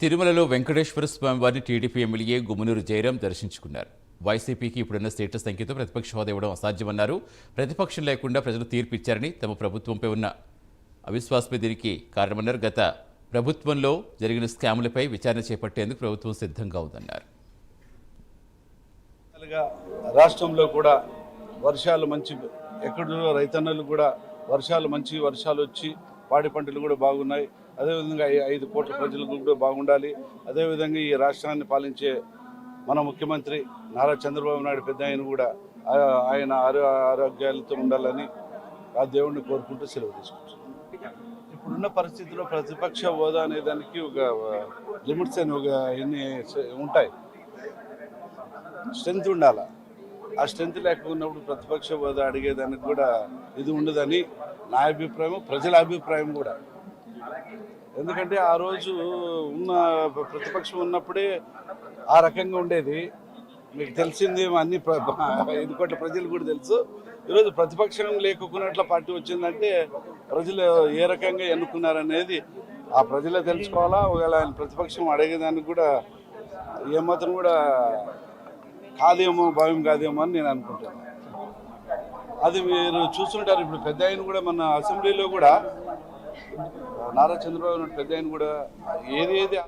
తిరుమలలో వెంకటేశ్వర స్వామివారిని TDP MLA Gummanuru Jayaram దర్శించుకున్నారు. వైసీపీకి ఇప్పుడున్న స్టేటస్ సంఖ్యతో ప్రతిపక్ష హోదా ఇవ్వడం అసాధ్యమన్నారు. ప్రతిపక్షం లేకుండా ప్రజలు తీర్పు ఇచ్చారని, తమ ప్రభుత్వంపై ఉన్న అవిశ్వాసమే దీనికి కారణమన్నారు. గత ప్రభుత్వంలో జరిగిన స్కాములపై విచారణ చేపట్టేందుకు ప్రభుత్వం సిద్ధంగా ఉందన్నారు. రాష్ట్రంలో కూడా వర్షాలు మంచి, ఎక్కడో రైతన్నలు కూడా మంచి వర్షాలు వచ్చి పాడి పంటలు కూడా బాగున్నాయి. అదేవిధంగా 5 కోట్ల ప్రజలకు కూడా బాగుండాలి. అదేవిధంగా ఈ రాష్ట్రాన్ని పాలించే మన ముఖ్యమంత్రి నారా చంద్రబాబు నాయుడు పెద్ద ఆయన కూడా ఆయన ఆరోగ్యాలతో ఉండాలని ఆ దేవుడిని కోరుకుంటూ సెలవు తీసుకుంటున్నాం. ఇప్పుడున్న పరిస్థితిలో ప్రతిపక్ష హోదా అనే దానికి ఒక లిమిట్స్ అని ఎన్ని ఉంటాయి, స్ట్రెంత్ ఉండాలి. ఆ స్ట్రెంత్ లేకున్నప్పుడు ప్రతిపక్ష హోదా అడిగేదానికి కూడా ఇది ఉండదని నా అభిప్రాయం, ప్రజల అభిప్రాయం కూడా. ఎందుకంటే ఆ రోజు ఉన్న ప్రతిపక్షం ఉన్నప్పుడే ఆ రకంగా ఉండేది. మీకు తెలిసింది, అన్ని 5 కోట్ల ప్రజలు కూడా తెలుసు. ఈరోజు ప్రతిపక్షం లేకున్నట్ల పార్టీ వచ్చిందంటే ప్రజలు ఏ రకంగా ఎన్నుకున్నారనేది ఆ ప్రజలే తెలుసుకోవాలా. ఒకవేళ ఆయన ప్రతిపక్షం అడిగేదానికి కూడా ఏమాత్రం కూడా కాదేమో, భావ్యం కాదేమో అని నేను అనుకుంటున్నాను. అది మీరు చూస్తుంటారు. ఇప్పుడు పెద్ద ఆయన కూడా మన అసెంబ్లీలో కూడా నారా చంద్రబాబు నాయుడు పెద్ద ఆయన కూడా ఏది